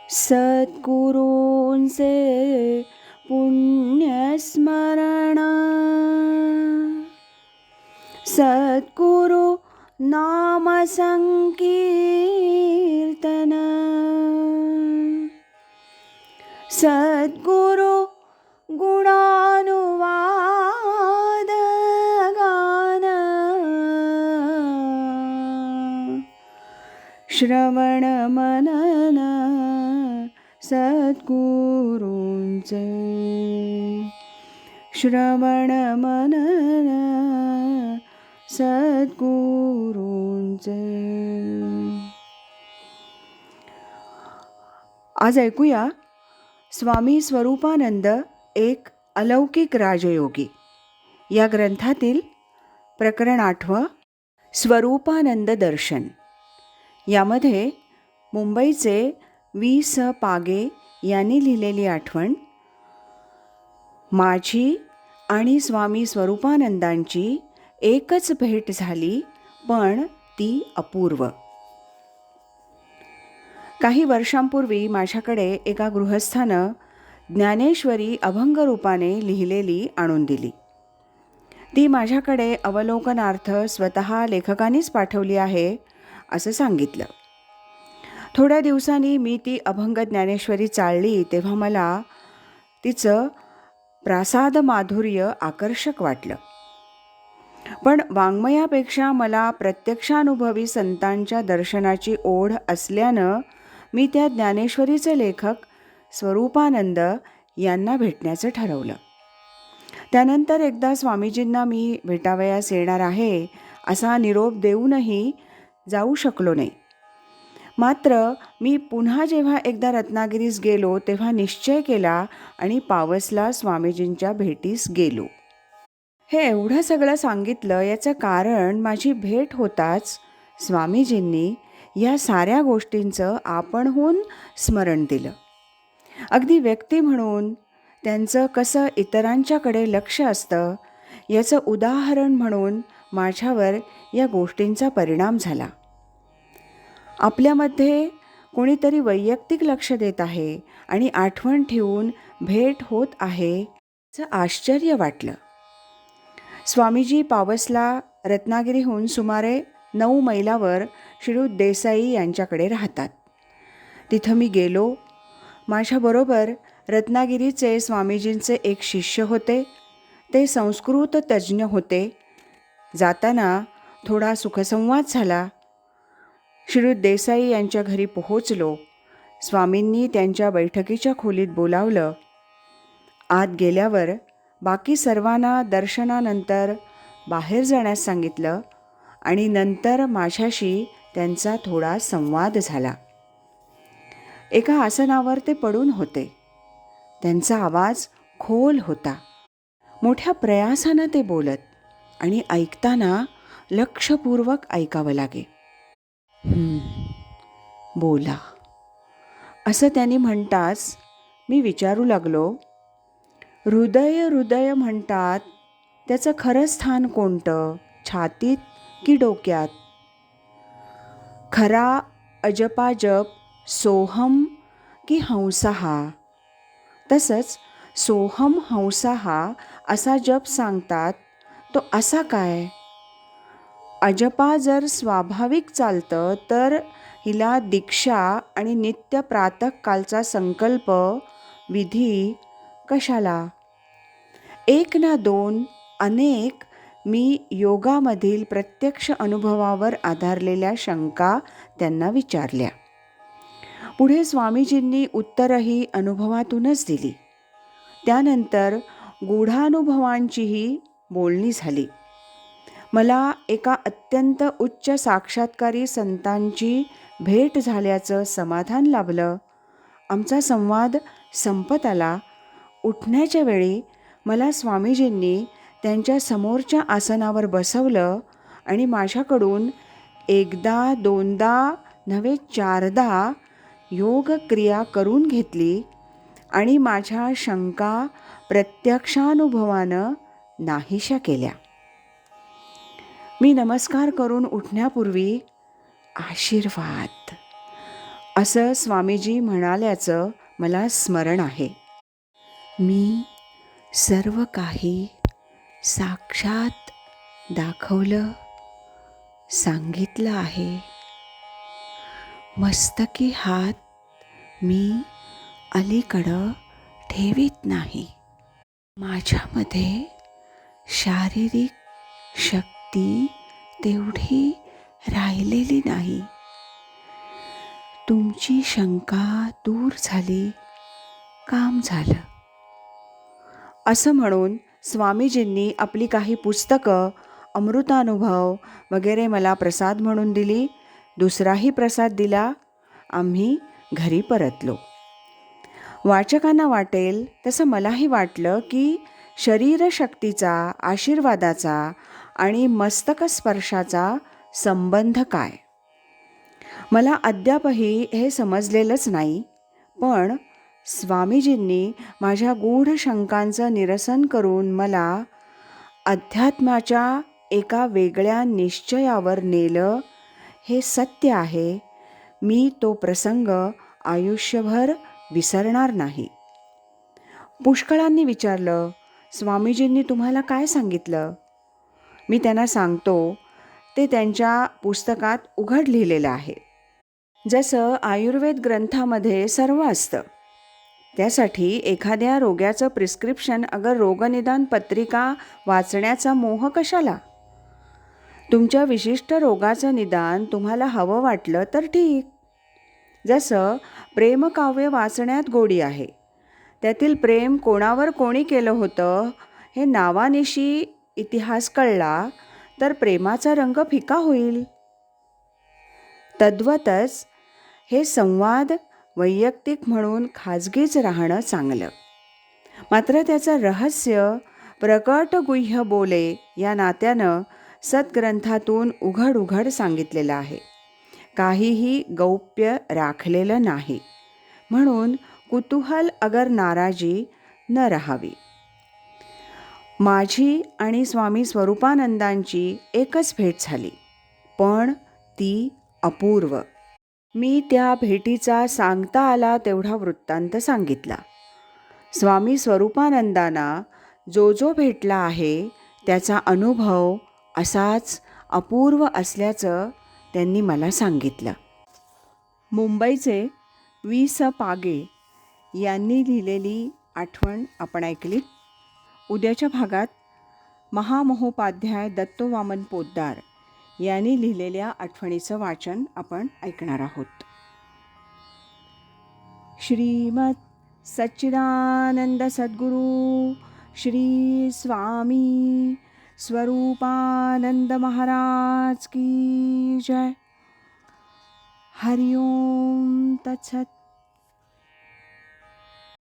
सद्गुरूंचे पुण्यस्मरण, सद्गुरु नाम संकीर्तन, सद्गुरु गुणानुवाद गान, श्रवण मनन सद्गुरूंचे, श्रवण मनन सद्गुरूंचे. आज ऐकूया स्वामी स्वरूपानंद एक अलौकिक राजयोगी या ग्रंथातील प्रकरण 8 स्वरूपानंद दर्शन. यामध्ये मुंबईचे वी.स. पागे यांनी लिहिलेली आठवण, माझी आणि स्वामी स्वरूपानंदांची एकच भेट झाली, पण ती अपूर्व. काही वर्षांपूर्वी माझ्याकडे एका गृहस्थानं ज्ञानेश्वरी अभंग रूपाने लिहिलेली आणून दिली. ती माझ्याकडे अवलोकनार्थ स्वतः लेखकांनीच पाठवली आहे असं सांगितलं. थोड्या दिवसांनी मी ती अभंग ज्ञानेश्वरी चाळली तेव्हा मला तिचं प्रासाद माधुर्य आकर्षक वाटलं. पण वाङ्मयापेक्षा मला प्रत्यक्षानुभवी संतांच्या दर्शनाची ओढ असल्यानं मी त्या ज्ञानेश्वरीचे लेखक स्वरूपानंद यांना भेटण्याचं ठरवलं. त्यानंतर एकदा स्वामीजींना मी भेटावयास येणार आहे असा निरोप देऊनही जाऊ शकलो नाही. मात्र मी पुन्हा जेव्हा एकदा रत्नागिरीस गेलो तेव्हा निश्चय केला आणि पावसला स्वामीजींच्या भेटीस गेलो. हे एवढं सगळं सांगितलं याचं कारण माझी भेट होताच स्वामीजींनी या साऱ्या गोष्टींचं आपणहून स्मरण दिलं. अगदी व्यक्ती म्हणून त्यांचं कसं इतरांच्याकडे लक्ष असतं याचं उदाहरण म्हणून माझ्यावर या गोष्टींचा परिणाम झाला. आपल्यामध्ये कोणीतरी वैयक्तिक लक्ष देत आहे आणि आठवण ठेवून भेट होत आहे याचं आश्चर्य वाटलं. स्वामीजी पावसला रत्नागिरीहून सुमारे 9 मैलावर श्रीयुत देसाई यांच्याकडे राहतात. तिथं मी गेलो. माझ्याबरोबर रत्नागिरीचे स्वामीजींचे एक शिष्य होते. ते संस्कृत तज्ज्ञ होते. जाताना थोडा सुखसंवाद झाला. श्रीयुत देसाई यांच्या घरी पोहोचलो. स्वामींनी त्यांच्या बैठकीच्या खोलीत बोलावलं. आत गेल्यावर बाकी सर्वांना दर्शनानंतर बाहेर जाण्यास सांगितलं आणि नंतर माझ्याशी त्यांचा थोडा संवाद झाला. एका आसनावर ते पडून होते. त्यांचा आवाज खोल होता. मोठ्या प्रयासानं ते बोलत आणि ऐकताना लक्षपूर्वक ऐकावं लागे. बोला असं त्यांनी म्हणताच मी विचारू लागलो, हृदय हृदय म्हणतात, त्याचं खरं स्थान कोणतं, छातीत की डोक्यात? खरा अजपाजप सोहम की हंसाहा? तसंच सोहम हंसाहा असा जप सांगतात, तो असा काय? अजपा जर स्वाभाविक चालतं तर हिला दीक्षा आणि नित्य प्रातःकालचा संकल्प विधी कशाला? एक ना दोन, अनेक मी योगामधील प्रत्यक्ष अनुभवावर आधारलेल्या शंका त्यांना विचारल्या. पुढे स्वामीजींनी उत्तरही अनुभवातूनच दिली. त्यानंतर गूढानुभवांचीही बोलणी झाली. मला एका अत्यंत उच्च साक्षात्कारी संतांची भेट झाल्याचं समाधान लाभलं. आमचा संवाद संपत आला. उठण्याच्या वेळी मला स्वामीजींनी त्यांच्या समोरच्या आसनावर बसवलं आणि माझ्याकडून एकदा दोनदा नव्हे 4दा योग क्रिया करून घेतली आणि माझ्या शंका प्रत्यक्षानुभवानं नाहीशा केल्या. मी नमस्कार करून उठण्यापूर्वी आशीर्वाद असं स्वामीजी म्हणाल्याचं मला स्मरण आहे. मी सर्व काही साक्षात दाखवलं, सांगितलं आहे. मस्तकी हात मी अलीकडं ठेवीत नाही. माझ्यामध्ये शारीरिक शक्ती तेवढी राहिलेली नाही. तुमची शंका दूर झाली, काम झालं. असं म्हणून स्वामीजींनी आपली काही पुस्तकं, अमृतानुभव वगैरे मला प्रसाद म्हणून दिली. दुसराही प्रसाद दिला. आम्ही घरी परतलो. वाचकांना वाटेल तसं मलाही वाटलं की शरीरशक्तीचा, आशीर्वादाचा आणि मस्तकस्पर्शाचा संबंध काय. मला अद्यापही हे समजलेलंच नाही. पण स्वामीजींनी माझ्या गूढ शंकांचं निरसन करून मला अध्यात्माच्या एका वेगळ्या निश्चयावर नेलं, हे सत्य आहे. मी तो प्रसंग आयुष्यभर विसरणार नाही. पुष्कळांनी विचारलं, स्वामीजींनी तुम्हाला काय सांगितलं? मी त्यांना सांगतो, ते त्यांच्या पुस्तकात उघड लिहिलेलं आहे. जसं आयुर्वेद ग्रंथामध्ये सर्व असतं. त्यासाठी एखाद्या रोग्याचं प्रिस्क्रिप्शन अगर रोगनिदान पत्रिका वाचण्याचा मोह कशाला? तुमच्या विशिष्ट रोगाचं निदान तुम्हाला हवं वाटलं तर ठीक. जसं प्रेमकाव्य वाचण्यात गोडी आहे. त्यातील प्रेम कोणावर कोणी केलं होतं हे नावानिशी इतिहास कळला तर प्रेमाचा रंग फिका होईल. तद्वतच हे संवाद वैयक्तिक म्हणून खाजगीच राहणं चांगलं. मात्र त्याचं रहस्य प्रकट गुह्य बोले या नात्यानं सद्ग्रंथातून उघड उघड सांगितलेलं आहे. काहीही गौप्य राखलेलं नाही. म्हणून कुतूहल अगर नाराजी न राहावी. माझी आणि स्वामी स्वरूपानंदांची एकच भेट झाली, पण ती अपूर्व. मी त्या भेटीचा सांगता आला तेवढा वृत्तांत सांगितला. स्वामी स्वरूपानंदांना जो जो भेटला आहे त्याचा अनुभव असाच अपूर्व असल्याचं त्यांनी मला सांगितलं. मुंबईचे वि.स. पागे यांनी लिहिलेली आठवण आपण ऐकली. उद्याच्या भागात महामहोपाध्याय दत्तोवामन पोद्दार यांनी लिहिलेल्या आठवणीचं वाचन आपण ऐकणार आहोत. श्रीमद सच्चिदानंद सद्गुरू श्री स्वामी स्वरूपानंद महाराज की जय. हरि ओम तत्सत.